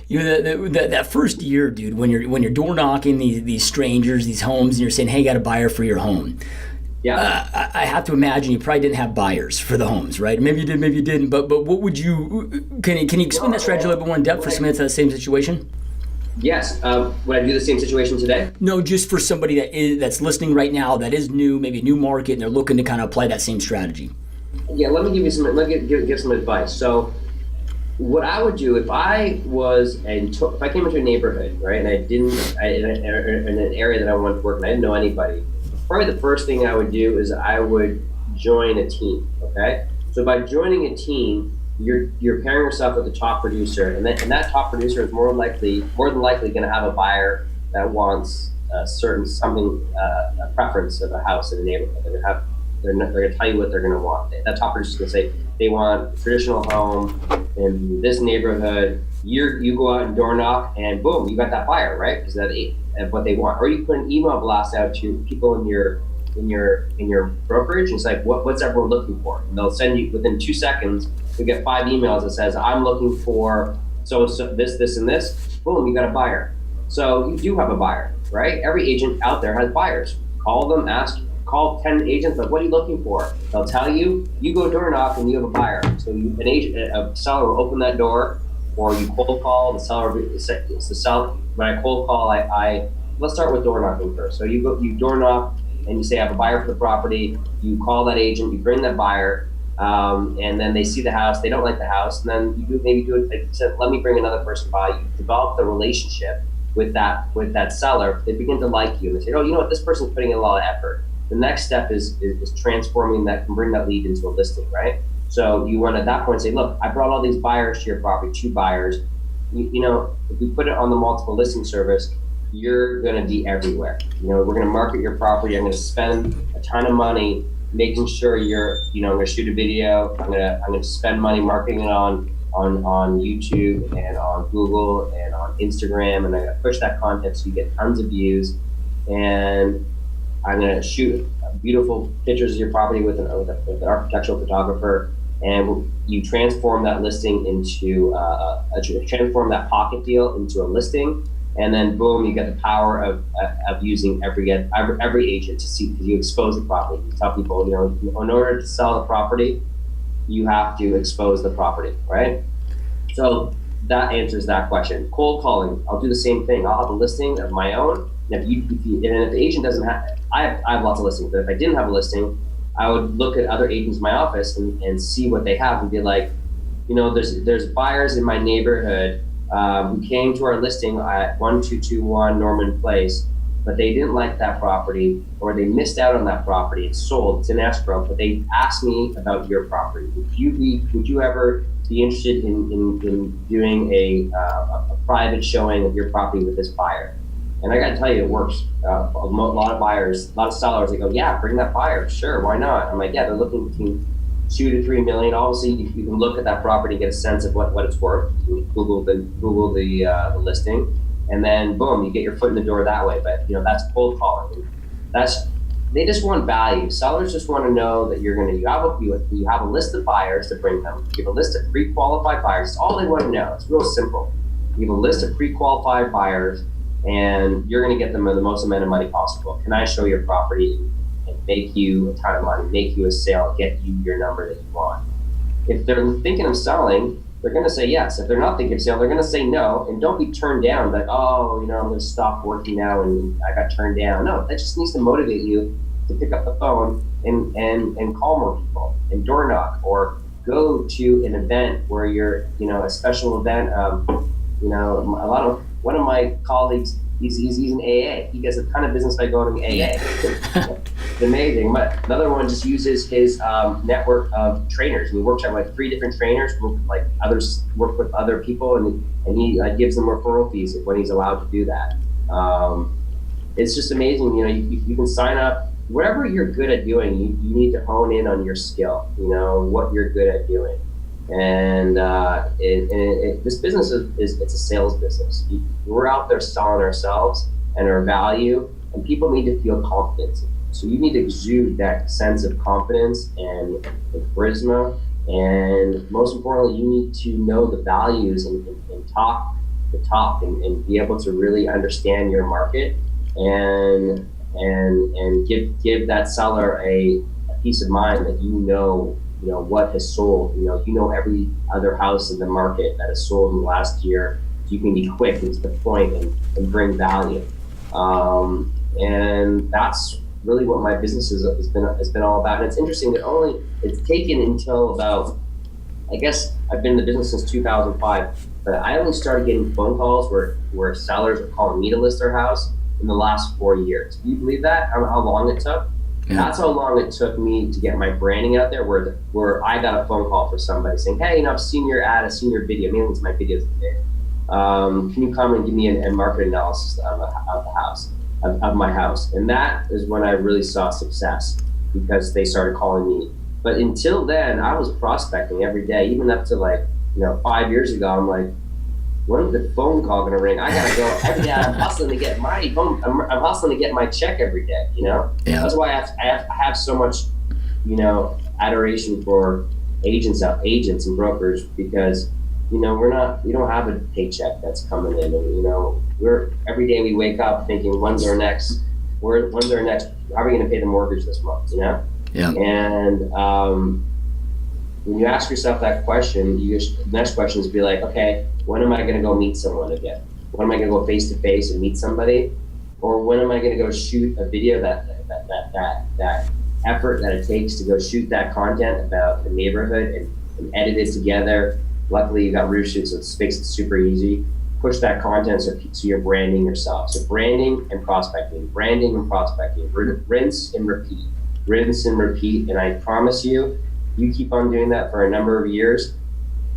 You know, that first year, dude, when you're door knocking these strangers, these homes, and you're saying, "Hey, got a buyer for your home." Yeah. I have to imagine you probably didn't have buyers for the homes, right? Maybe you did, maybe you didn't. But what would you can you explain that strategy a little bit more in depth for somebody that's in that same situation? Yes. Would I do the same situation today? No, just for somebody that's listening right now that is new, maybe a new market, and they're looking to kind of apply that same strategy. Yeah. Let me give you some. Let me give some advice. So, what I would do if I was if I came into a neighborhood, right, and I didn't, in an area that I wanted to work, and I didn't know anybody, probably the first thing I would do is I would join a team. Okay. So by joining a team, you're pairing yourself with the top producer, and that top producer is more than likely going to have a buyer that wants a certain something, a preference of a house in the neighborhood. They're going to tell you what they're going to want. That top producer is going to say they want a traditional home in this neighborhood. You go out and door knock, and boom, you got that buyer, right? Because that's what they want. Or you put an email blast out to people in your brokerage, and it's like, what's everyone looking for? And they'll send you within 2 seconds. You get 5 emails that says, I'm looking for so this, and this. Boom, you got a buyer. So you do have a buyer, right? Every agent out there has buyers. Call them, call 10 agents, like, what are you looking for? They'll tell you. You go door knock, and you have a buyer. So a seller will open that door, or you cold call the seller. It's the seller. When I cold call, let's start with door knocking first. So you door knock, and you say, I have a buyer for the property. You call that agent, you bring that buyer, and then they see the house. They don't like the house, and then you maybe do it. Like you said, let me bring another person by. You develop the relationship with that seller. They begin to like you, and they say, oh, you know what? This person's putting in a lot of effort. The next step is transforming that, and bring that lead into a listing, right? So you want at that point say, look, I brought all these buyers to your property, 2 buyers. You know, if we put it on the multiple listing service, you're going to be everywhere. You know, we're going to market your property. I'm going to spend a ton of money making sure I'm going to shoot a video. I'm going to spend money marketing it on YouTube and on Google and on Instagram, and I'm going to push that content so you get tons of views. And I'm going to shoot beautiful pictures of your property with an architectural photographer, and you transform that listing into transform that pocket deal into a listing. And then boom, you get the power of using every agent to see, because you expose the property. You tell people, you know, in order to sell the property, you have to expose the property, right? So that answers that question. Cold calling, I'll do the same thing. I'll have a listing of my own. And if the agent doesn't have, I have lots of listings, but if I didn't have a listing, I would look at other agents in my office and see what they have and be like, you know, there's buyers in my neighborhood who came to our listing at 1221 Norman Place, but they didn't like that property, or they missed out on that property. It's sold, it's in escrow, but they asked me about your property. Would you ever be interested in doing a private showing of your property with this buyer? And I got to tell you, it works. A lot of buyers, a lot of sellers, they go, yeah, bring that buyer. Sure, why not? I'm like, yeah, they're looking between 2 to 3 million. Obviously, you can look at that property and get a sense of what it's worth. You Google the listing, and then boom, you get your foot in the door that way. But you know, that's cold calling. They just want value. Sellers just want to know that you have a list of buyers to bring them. You have a list of pre-qualified buyers. It's all they want to know. It's real simple. You have a list of pre-qualified buyers, and you're going to get them the most amount of money possible. Can I show your property and make you a ton of money, make you a sale, get you your number that you want? If they're thinking of selling, they're going to say yes. If they're not thinking of selling, they're going to say no. And don't be turned down, like, oh, you know, I'm going to stop working now and I got turned down. No, that just needs to motivate you to pick up the phone and call more people and door knock, or go to an event where you're, you know, a special event. You know, one of my colleagues, he's in AA. He gets a ton of business by going to AA. It's amazing. But another one just uses his network of trainers. We workshop like 3 different trainers, work with other people, and he gives them referral fees when he's allowed to do that. It's just amazing. You know, you can sign up. Whatever you're good at doing, you need to hone in on your skill. You know what you're good at doing. And this business it's a sales business. We're out there selling ourselves and our value, and people need to feel confident. So you need to exude that sense of confidence and charisma, and most importantly, you need to know the values and talk talk and be able to really understand your market and give that seller a peace of mind that you know what has sold. You know every other house in the market that has sold in the last year. So you can be quick and to the point and bring value. And that's really what my business has been all about. And it's interesting that it's taken until about, I guess I've been in the business since 2005, but I only started getting phone calls where sellers are calling me to list their house in the last 4 years. Do you believe that? How long it took? Yeah. That's how long it took me to get my branding out there, where I got a phone call for somebody saying, hey, I've seen your ad, I've seen your video, mainly it's my videos today. Can you come and give me a market analysis of the house, of my house? And that is when I really saw success, because they started calling me. But until then, I was prospecting every day, even up to 5 years ago. I'm like, when's the phone call gonna ring? I gotta go every day. I'm hustling to get my phone. I'm hustling to get my check every day. Yeah. That's why I have so much, adoration for agents and brokers, because we don't have a paycheck that's coming in, and we're every day we wake up thinking, when's our next? How are we gonna pay the mortgage this month? Yeah. And when you ask yourself that question, the next question is be like, okay, when am I going to go meet someone again? When am I going to go face to face and meet somebody? Or when am I going to go shoot a video, that effort that it takes to go shoot that content about the neighborhood and edit it together? Luckily, you got Roosh, so it makes it super easy. Push that content so you're branding yourself. So branding and prospecting, rinse and repeat. And I promise you, you keep on doing that for a number of years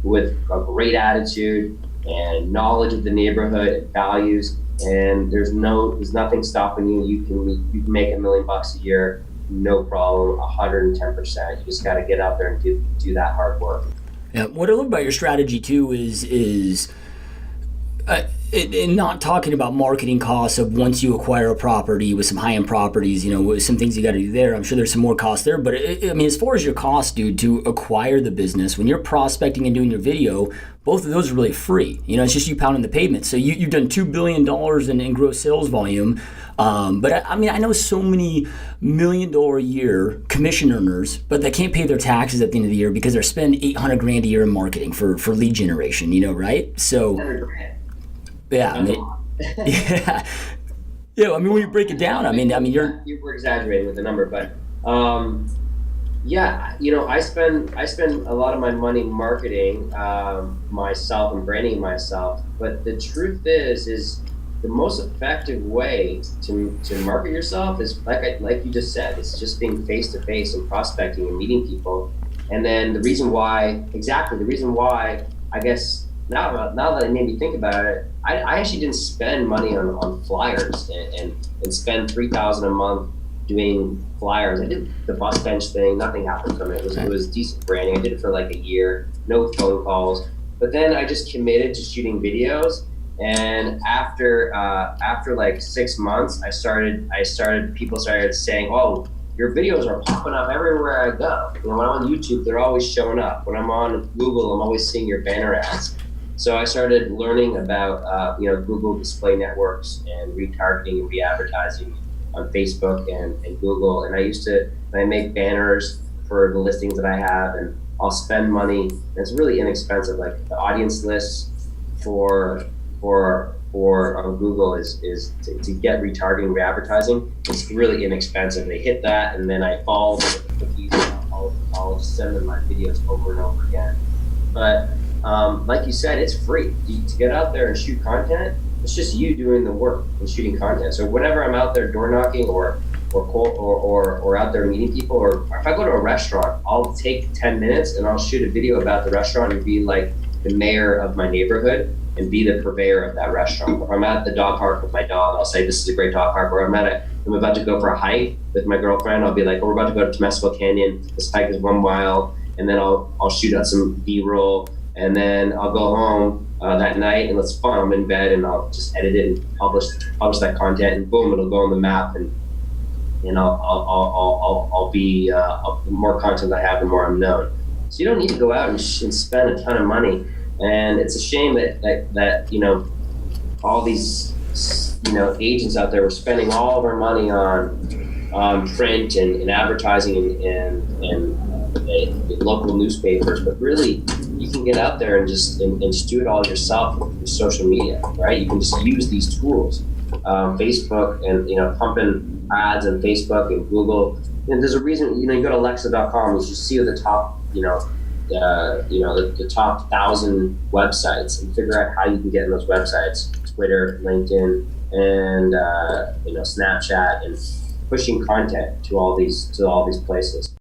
with a great attitude and knowledge of the neighborhood and values, and there's nothing stopping you. You can make $1 million a year, no problem, 110%. You just got to get out there and do that hard work. Yeah, what I love about your strategy too is in not talking about marketing costs of once you acquire a property with some high-end properties, with some things you got to do there. I'm sure there's some more costs there, but as far as your cost, dude, to acquire the business, when you're prospecting and doing your video, both of those are really free. It's just you pounding the pavement. So you've done $2 billion in gross sales volume. But I know so many $1 million a year commission earners, but they can't pay their taxes at the end of the year because they're spending $800,000 a year in marketing for lead generation, right? So. Yeah, yeah. When you break it down, you're exaggerating with the number, but I spend a lot of my money marketing myself and branding myself. But the truth is the most effective way to market yourself is like you just said. It's just being face to face and prospecting and meeting people. And then the reason why, I guess. Now that it made me think about it, I actually didn't spend money on flyers and spend $3,000 a month doing flyers. I did the bus bench thing. Nothing happened from it. It was decent branding. I did it for like a year, no phone calls. But then I just committed to shooting videos. And after like 6 months, people started saying, oh, your videos are popping up everywhere I go. When I'm on YouTube, they're always showing up. When I'm on Google, I'm always seeing your banner ads. So I started learning about Google display networks and retargeting and re-advertising on Facebook and Google. And I make banners for the listings that I have, and I'll spend money. And it's really inexpensive. Like the audience lists for on Google is to get retargeting, re-advertising. It's really inexpensive. They hit that, and then I follow the cookies. I'll send them my videos over and over again. But like you said, it's free to get out there and shoot content. It's just you doing the work and shooting content. So whenever I'm out there door knocking or out there meeting people, or if I go to a restaurant, I'll take 10 minutes and I'll shoot a video about the restaurant and be like the mayor of my neighborhood and be the purveyor of that restaurant. If I'm at the dog park with my dog, I'll say, this is a great dog park. Or I'm about to go for a hike with my girlfriend, I'll be like, we're about to go to Temescal Canyon. This hike is 1 mile. And then I'll shoot out some B-roll, and then I'll go home that night, and it's fun. I'm in bed, and I'll just edit it and publish that content, and boom, it'll go on the map, and I'll be the more content I have, the more I'm known. So you don't need to go out and spend a ton of money. And it's a shame that all these, agents out there were spending all of our money on print and advertising and local newspapers, but really you can get out there and just do it all yourself with social media, right? You can just use these tools, Facebook, and pumping ads on Facebook and Google. And there's a reason, you go to Alexa.com, you see the top, the top 1,000 websites, and figure out how you can get in those websites, Twitter, LinkedIn, and Snapchat, and pushing content to all these places.